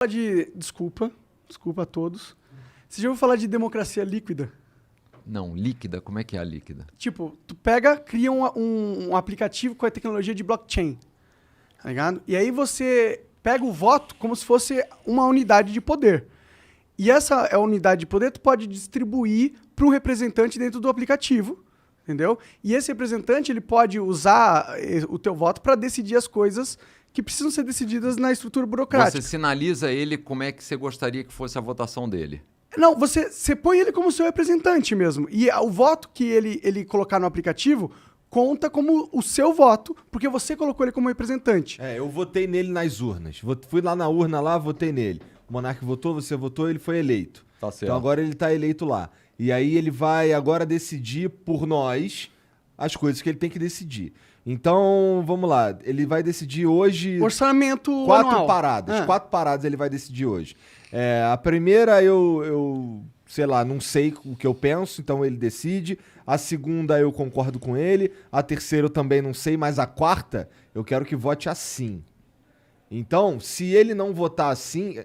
Desculpa a todos. Você já ouviu falar de democracia líquida? Não, líquida, como é que é a líquida? Tipo, tu cria um aplicativo com a tecnologia de blockchain, tá ligado? E aí você pega o voto como se fosse uma unidade de poder. E essa unidade de poder tu pode distribuir para um representante dentro do aplicativo, entendeu? E esse representante ele pode usar o teu voto para decidir as coisas que precisam ser decididas na estrutura burocrática. Você sinaliza ele como é que você gostaria que fosse a votação dele. Não, você põe ele como seu representante mesmo. E o voto que ele colocar no aplicativo conta como o seu voto, porque você colocou ele como representante. Eu votei nele nas urnas. Fui lá na urna lá, votei nele. O Monark votou, você votou, ele foi eleito. Tá certo. Então agora ele tá eleito lá. E aí ele vai agora decidir por nós as coisas que ele tem que decidir. Então, vamos lá. Ele vai decidir hoje... Orçamento quatro anual. paradas. 4 paradas ele vai decidir hoje. A primeira eu sei lá, não sei o que eu penso, então ele decide. A segunda eu concordo com ele. A terceira eu também não sei, mas a quarta eu quero que vote assim. Então, se ele não votar assim,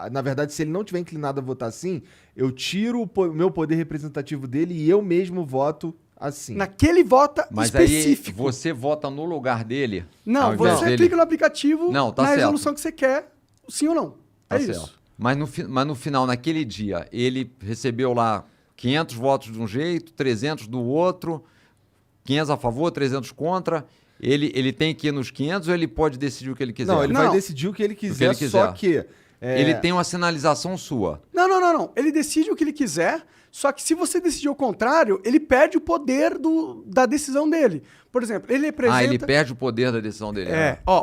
na verdade, se ele não tiver inclinado a votar assim, eu tiro o meu poder representativo dele e eu mesmo voto assim. Naquele vota Mas específico. aí você vota no lugar dele? Não, você clica no aplicativo não, tá na certo. resolução que você quer, sim ou não. Tá é certo. isso. Mas no final, naquele dia, ele recebeu lá 500 votos de um jeito, 300 do outro, 500 a favor, 300 contra. Ele tem que ir nos 500 ou ele pode decidir o que ele quiser? Não, ele vai decidir o que ele quiser, só que... Ele tem uma sinalização sua. Não. Ele decide o que ele quiser, só que se você decidir o contrário, ele perde o poder da decisão dele. Por exemplo, ele representa... ele perde o poder da decisão dele.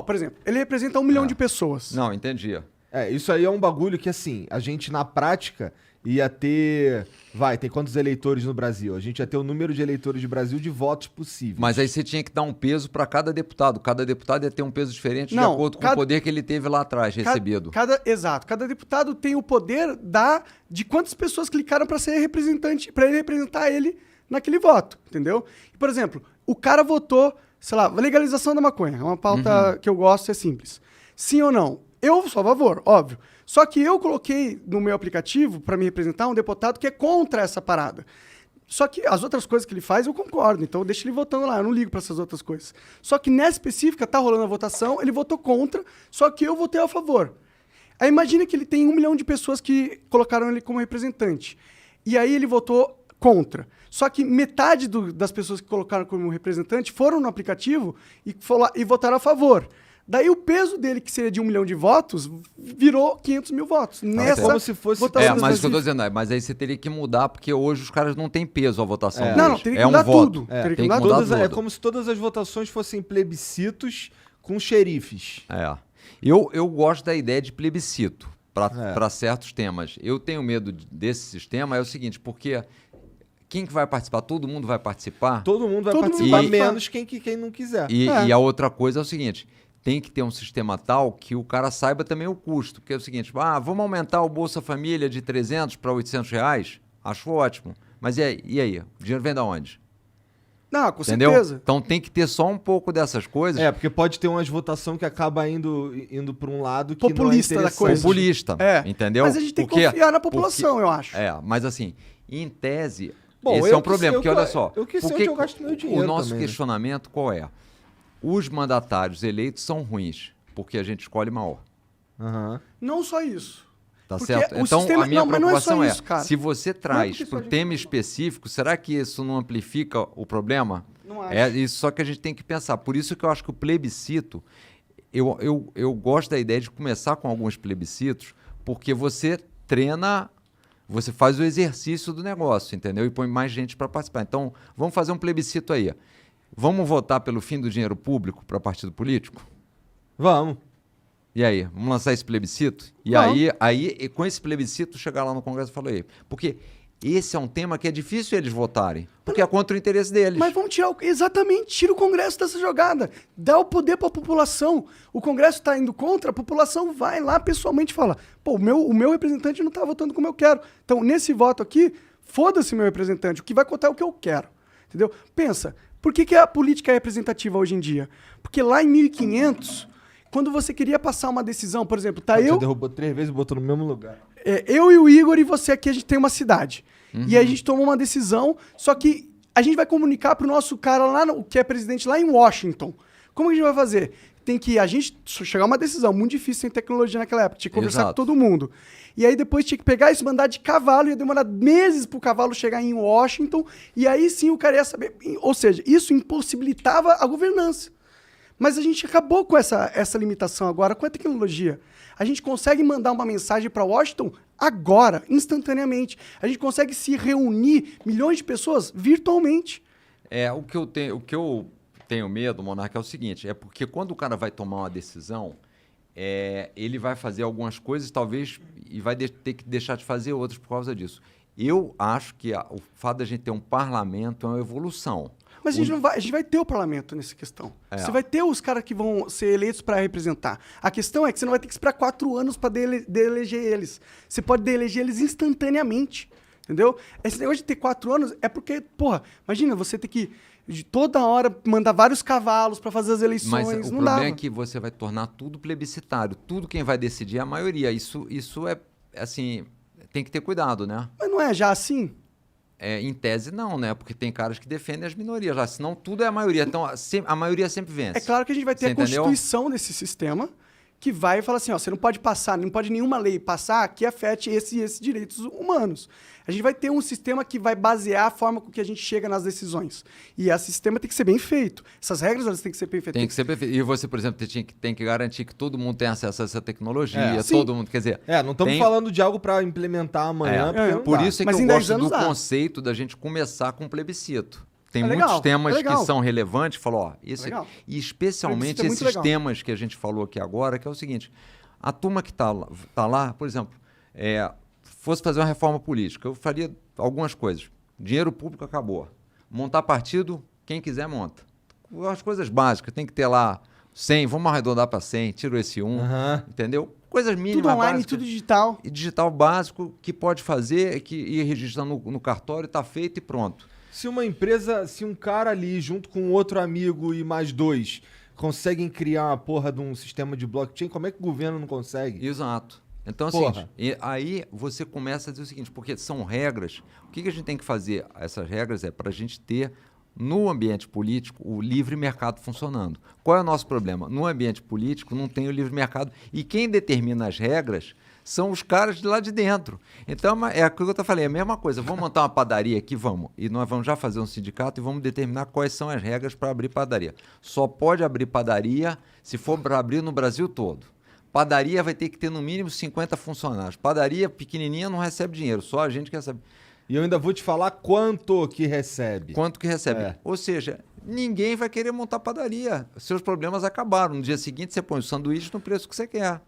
Por exemplo, ele representa 1 milhão de pessoas. Não, entendi. Isso aí é um bagulho que, assim, a gente na prática ia ter... tem quantos eleitores no Brasil? A gente ia ter o número de eleitores do Brasil de votos possíveis. Mas aí você tinha que dar um peso para cada deputado. Cada deputado ia ter um peso diferente de acordo com o poder que ele teve lá atrás, recebido. Exato. Cada deputado tem o poder de quantas pessoas clicaram para ser representante, para ele representar ele naquele voto, entendeu? Por exemplo, o cara votou, sei lá, legalização da maconha. É uma pauta que eu gosto, é simples. Sim ou não? Eu sou a favor, óbvio. Só que eu coloquei no meu aplicativo, para me representar, um deputado que é contra essa parada. Só que as outras coisas que ele faz, eu concordo. Então eu deixo ele votando lá, eu não ligo para essas outras coisas. Só que nessa específica, tá rolando a votação, ele votou contra, só que eu votei a favor. Aí imagina que ele tem 1 milhão de pessoas que colocaram ele como representante. E aí ele votou contra. Só que metade das pessoas que colocaram como representante foram no aplicativo e votaram a favor. Daí o peso dele, que seria de 1 milhão de votos, virou 500 mil votos. Nessa como se fosse... votação mas o que eu tô dizendo mas aí você teria que mudar, porque hoje os caras não têm peso a votação deles. Não, teria que mudar tudo. Teria que mudar tudo. É como se todas as votações fossem plebiscitos com xerifes. Eu gosto da ideia de plebiscito para certos temas. Eu tenho medo desse sistema, é o seguinte, porque... Quem que vai participar? Todo mundo vai participar? Todo mundo vai participar, menos quem não quiser. E a outra coisa é o seguinte... Tem que ter um sistema tal que o cara saiba também o custo. Porque é o seguinte, vamos aumentar o Bolsa Família de 300 para 800 reais? Acho ótimo. Mas e aí? O dinheiro vem de onde? Não, com certeza. Então tem que ter só um pouco dessas coisas. Porque pode ter umas votações que acaba indo para um lado que populista não é da coisa. Populista, entendeu? Mas a gente tem que confiar na população, eu acho. Mas assim, em tese, Bom, esse é um problema. Porque olha só, eu que sei onde eu gasto meu dinheiro. O nosso também, questionamento qual é? Os mandatários eleitos são ruins, porque a gente escolhe mal. Não só isso. Tá porque certo? o Então, sistema... a minha preocupação não é, só isso, cara. se você traz para o tema específico, será que isso não amplifica o problema? Não acho. É isso só que a gente tem que pensar. Por isso que eu acho que o plebiscito, eu gosto da ideia de começar com alguns plebiscitos, porque você treina, você faz o exercício do negócio, entendeu? E põe mais gente para participar. Então, vamos fazer um plebiscito aí. Vamos votar pelo fim do dinheiro público para partido político? Vamos. E aí, vamos lançar esse plebiscito? E aí, com esse plebiscito, chegar lá no Congresso e falar aí. Porque esse é um tema que é difícil eles votarem, porque é contra o interesse deles. Mas vamos tirar tira o Congresso dessa jogada. Dá o poder para a população. O Congresso está indo contra, a população vai lá pessoalmente e fala, o meu representante não está votando como eu quero. Então, nesse voto aqui, foda-se meu representante. O que vai contar é o que eu quero. Entendeu? Pensa, por que a política é representativa hoje em dia? Porque lá em 1500... quando você queria passar uma decisão, por exemplo, tá Você eu, derrubou 3 vezes e botou no mesmo lugar. eu e o Igor e você aqui, a gente tem uma cidade. E aí a gente tomou uma decisão, só que a gente vai comunicar pro nosso cara lá, que é presidente lá em Washington. Como que a gente vai fazer? Tem que a gente chegar a uma decisão muito difícil sem tecnologia naquela época. Tinha que conversar Exato. com todo mundo. E aí depois tinha que pegar isso, mandar de cavalo, ia demorar meses pro cavalo chegar em Washington, e aí sim o cara ia saber. Ou seja, isso impossibilitava a governança. Mas a gente acabou com essa limitação agora com a tecnologia. A gente consegue mandar uma mensagem para Washington agora, instantaneamente. A gente consegue se reunir milhões de pessoas virtualmente. O que eu tenho medo, Monarca, é o seguinte, é porque quando o cara vai tomar uma decisão, ele vai fazer algumas coisas, talvez, e vai ter que deixar de fazer outras por causa disso. Eu acho que o fato da gente ter um parlamento é uma evolução. Mas a gente vai ter o parlamento nessa questão. Você vai ter os caras que vão ser eleitos para representar. A questão é que você não vai ter que esperar 4 anos para eleger eles. Você pode eleger eles instantaneamente. Entendeu? Esse negócio de ter 4 anos é porque, porra, imagina você ter que de toda hora mandar vários cavalos para fazer as eleições. Mas o não problema dava. é que você vai tornar tudo plebiscitário. Tudo quem vai decidir é a maioria. Isso é, assim, tem que ter cuidado, né? Mas não é já assim? Em tese, não, né? Porque tem caras que defendem as minorias lá. Senão tudo é a maioria. Então, a maioria sempre vence. É claro que a gente vai ter Você a entendeu? constituição desse sistema que vai falar assim, ó, você não pode passar, não pode nenhuma lei passar que afete esses direitos humanos. A gente vai ter um sistema que vai basear a forma com que a gente chega nas decisões. E esse sistema tem que ser bem feito. Essas regras elas têm que ser bem feitas. Tem que ser perfeito. E você, por exemplo, tem que garantir que todo mundo tem acesso a essa tecnologia. Sim. Todo mundo, quer dizer... Não estamos falando de algo para implementar amanhã. porque não Por dá. isso é que Mas eu em 10 gosto anos do dá. conceito da gente começar com plebiscito. Tem É muitos legal, temas é legal. que são relevantes, falou, ó, Legal. e especialmente Plebiscito é muito esses legal. temas que a gente falou aqui agora, que é o seguinte, a turma que tá lá, por exemplo, fosse fazer uma reforma política, eu faria algumas coisas. Dinheiro público acabou. Montar partido, quem quiser monta. As coisas básicas, tem que ter lá 100, vamos arredondar para 100, tiro esse 1, entendeu? Coisas mínimas, Tudo online, básicas. tudo digital. E digital básico que pode fazer, que ir registrando no cartório, está feito e pronto. Se uma empresa, se um cara ali, junto com outro amigo e mais 2, conseguem criar uma porra de um sistema de blockchain, como é que o governo não consegue? Exato. Então, Porra. assim, aí você começa a dizer o seguinte, porque são regras. O que a gente tem que fazer? Essas regras é para a gente ter, no ambiente político, o livre mercado funcionando. Qual é o nosso problema? No ambiente político não tem o livre mercado. E quem determina as regras são os caras de lá de dentro. Então, é aquilo que eu falei, é a mesma coisa. Vamos montar uma padaria aqui? Vamos. E nós vamos já fazer um sindicato e vamos determinar quais são as regras para abrir padaria. Só pode abrir padaria se for para abrir no Brasil todo. Padaria vai ter que ter no mínimo 50 funcionários. Padaria pequenininha não recebe dinheiro, só a gente que recebe. E eu ainda vou te falar quanto que recebe. Quanto que recebe. Ou seja, ninguém vai querer montar padaria. Seus problemas acabaram. No dia seguinte você põe o sanduíche no preço que você quer.